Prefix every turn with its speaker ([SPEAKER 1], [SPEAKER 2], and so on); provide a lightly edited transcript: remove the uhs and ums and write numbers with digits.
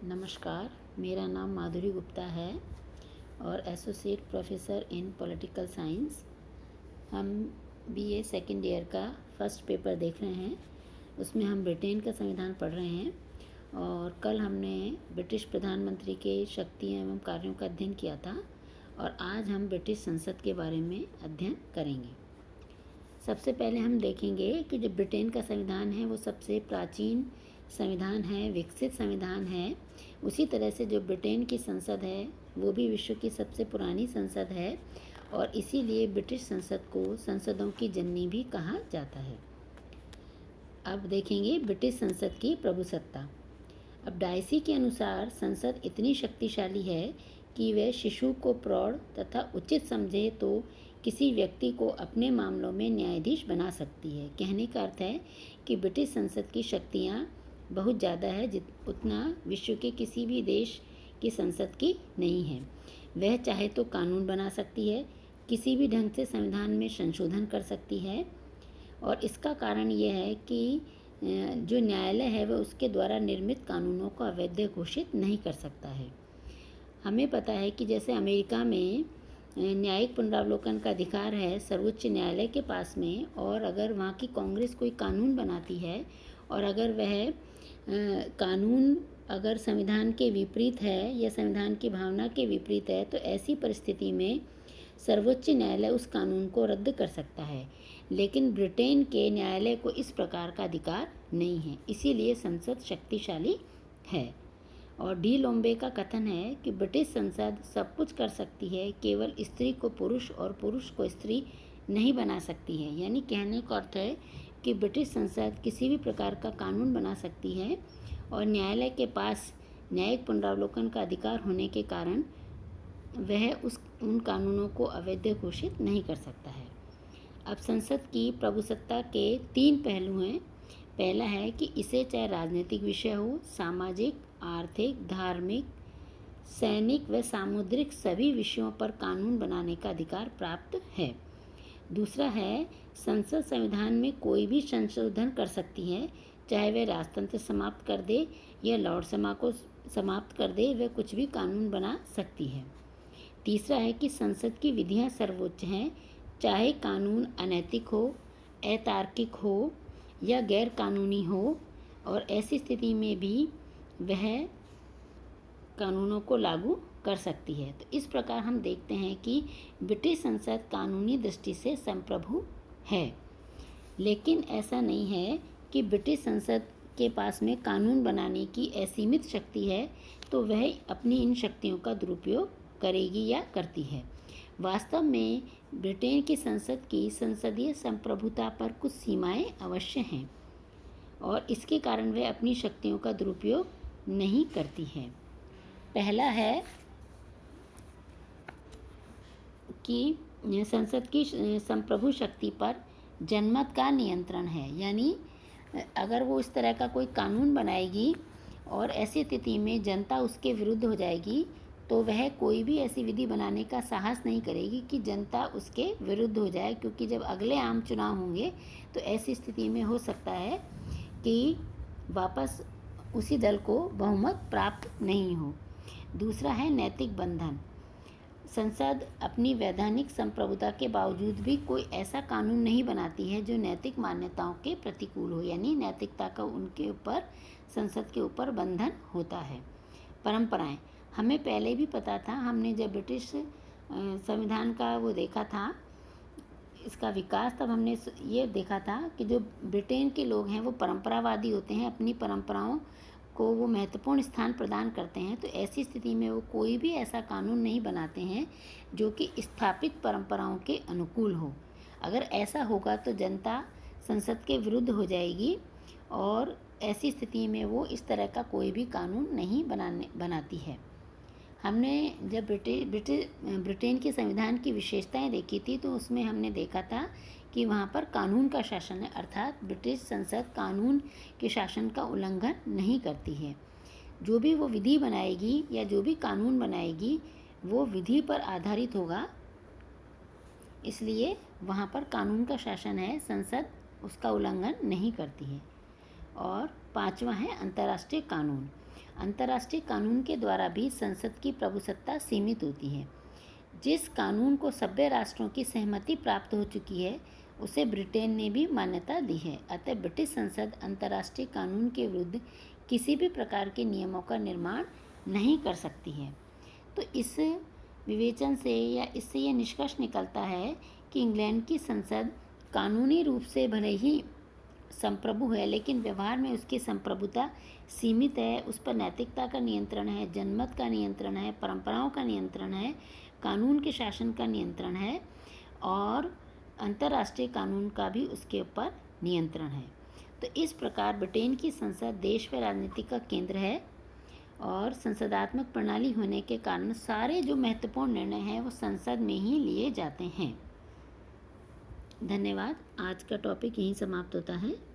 [SPEAKER 1] नमस्कार, मेरा नाम माधुरी गुप्ता है और associate professor in political science. हम बीए सेकेंड ईयर का फर्स्ट पेपर देख रहे हैं। उसमें हम ब्रिटेन का संविधान पढ़ रहे हैं और कल हमने ब्रिटिश प्रधानमंत्री के शक्तियाँ एवं कार्यों का अध्ययन किया था और आज हम ब्रिटिश संसद के बारे में अध्ययन करेंगे। सबसे पहले हम देखेंगे कि जो ब्रिटेन का संविधान है वो सबसे प्राचीन संविधान है, विकसित संविधान है। उसी तरह से जो ब्रिटेन की संसद है वो भी विश्व की सबसे पुरानी संसद है और इसीलिए ब्रिटिश संसद को संसदों की जननी भी कहा जाता है। अब देखेंगे ब्रिटिश संसद की प्रभुसत्ता। अब डायसी के अनुसार संसद इतनी शक्तिशाली है कि वह शिशु को प्रौढ़ तथा उचित समझे तो किसी व्यक्ति को अपने मामलों में न्यायाधीश बना सकती है। कहने का अर्थ है कि ब्रिटिश संसद की शक्तियाँ बहुत ज़्यादा है, उतना विश्व के किसी भी देश की संसद की नहीं है। वह चाहे तो कानून बना सकती है, किसी भी ढंग से संविधान में संशोधन कर सकती है और इसका कारण यह है कि जो न्यायालय है वह उसके द्वारा निर्मित कानूनों को अवैध घोषित नहीं कर सकता है। हमें पता है कि जैसे अमेरिका में न्यायिक पुनरावलोकन का अधिकार है सर्वोच्च न्यायालय के पास में, और अगर वहाँ की कांग्रेस कोई कानून बनाती है और अगर वह कानून अगर संविधान के विपरीत है या संविधान की भावना के विपरीत है तो ऐसी परिस्थिति में सर्वोच्च न्यायालय उस कानून को रद्द कर सकता है। लेकिन ब्रिटेन के न्यायालय को इस प्रकार का अधिकार नहीं है, इसीलिए संसद शक्तिशाली है। और डी लोम्बे का कथन है कि ब्रिटिश संसद सब कुछ कर सकती है, केवल स्त्री को पुरुष और पुरुष को स्त्री नहीं बना सकती है। यानी कहने का अर्थ है कि ब्रिटिश संसद किसी भी प्रकार का कानून बना सकती है और न्यायालय के पास न्यायिक पुनरावलोकन का अधिकार होने के कारण वह उन कानूनों को अवैध घोषित नहीं कर सकता है। अब संसद की प्रभुसत्ता के 3 पहलू हैं। पहला है कि इसे चाहे राजनीतिक विषय हो, सामाजिक, आर्थिक, धार्मिक, सैनिक व सामुद्रिक सभी विषयों पर कानून बनाने का अधिकार प्राप्त है। दूसरा है संसद संविधान में कोई भी संशोधन कर सकती है, चाहे वह राजतंत्र समाप्त कर दे या लॉर्ड सभा को समाप्त कर दे, वह कुछ भी कानून बना सकती है। तीसरा है कि संसद की विधियां सर्वोच्च हैं, चाहे कानून अनैतिक हो, अतार्किक हो या गैर कानूनी हो, और ऐसी स्थिति में भी वह कानूनों को लागू कर सकती है। तो इस प्रकार हम देखते हैं कि ब्रिटिश संसद कानूनी दृष्टि से संप्रभु है। लेकिन ऐसा नहीं है कि ब्रिटिश संसद के पास में कानून बनाने की असीमित शक्ति है तो वह अपनी इन शक्तियों का दुरुपयोग करेगी या करती है। वास्तव में ब्रिटेन की संसद की संसदीय संप्रभुता पर कुछ सीमाएं अवश्य हैं और इसके कारण वह अपनी शक्तियों का दुरुपयोग नहीं करती है। पहला है कि संसद की संप्रभु शक्ति पर जनमत का नियंत्रण है। यानी अगर वो इस तरह का कोई कानून बनाएगी और ऐसी स्थिति में जनता उसके विरुद्ध हो जाएगी तो वह कोई भी ऐसी विधि बनाने का साहस नहीं करेगी कि जनता उसके विरुद्ध हो जाए, क्योंकि जब अगले आम चुनाव होंगे तो ऐसी स्थिति में हो सकता है कि वापस उसी दल को बहुमत प्राप्त नहीं हो। दूसरा है नैतिक बंधन। संसद अपनी वैधानिक संप्रभुता के बावजूद भी कोई ऐसा कानून नहीं बनाती है जो नैतिक मान्यताओं के प्रतिकूल हो, यानी नैतिकता का उनके ऊपर, संसद के ऊपर बंधन होता है। परंपराएं, हमें पहले भी पता था, हमने जब ब्रिटिश संविधान का वो देखा था, इसका विकास, तब हमने ये देखा था कि जो ब्रिटेन के लोग हैं वो परंपरावादी होते हैं, अपनी परंपराओं को वो महत्वपूर्ण स्थान प्रदान करते हैं। तो ऐसी स्थिति में वो कोई भी ऐसा कानून नहीं बनाते हैं जो कि स्थापित परंपराओं के अनुकूल हो। अगर ऐसा होगा तो जनता संसद के विरुद्ध हो जाएगी और ऐसी स्थिति में वो इस तरह का कोई भी कानून नहीं बनाती है। हमने जब ब्रिटेन के संविधान की विशेषताएं देखी थी तो उसमें हमने देखा था कि वहाँ पर कानून का शासन है, अर्थात ब्रिटिश संसद कानून के शासन का उल्लंघन नहीं करती है। जो भी वो विधि बनाएगी या जो भी कानून बनाएगी वो विधि पर आधारित होगा, इसलिए वहाँ पर कानून का शासन है, संसद उसका उल्लंघन नहीं करती है। और 5वां है अंतर्राष्ट्रीय कानून। अंतर्राष्ट्रीय कानून के द्वारा भी संसद की प्रभुसत्ता सीमित होती है। जिस कानून को सभ्य राष्ट्रों की सहमति प्राप्त हो चुकी है उसे ब्रिटेन ने भी मान्यता दी है। अतः ब्रिटिश संसद अंतर्राष्ट्रीय कानून के विरुद्ध किसी भी प्रकार के नियमों का निर्माण नहीं कर सकती है। तो इस विवेचन से या इससे यह निष्कर्ष निकलता है कि इंग्लैंड की संसद कानूनी रूप से भले ही संप्रभु है, लेकिन व्यवहार में उसकी संप्रभुता सीमित है। उस पर नैतिकता का नियंत्रण है, जनमत का नियंत्रण है, परंपराओं का नियंत्रण है, कानून के शासन का नियंत्रण है और अंतर्राष्ट्रीय कानून का भी उसके ऊपर नियंत्रण है। तो इस प्रकार ब्रिटेन की संसद देश व राजनीति का केंद्र है और संसदात्मक प्रणाली होने के कारण सारे जो महत्वपूर्ण निर्णय हैं वो संसद में ही लिए जाते हैं। धन्यवाद। आज का टॉपिक यहीं समाप्त होता है।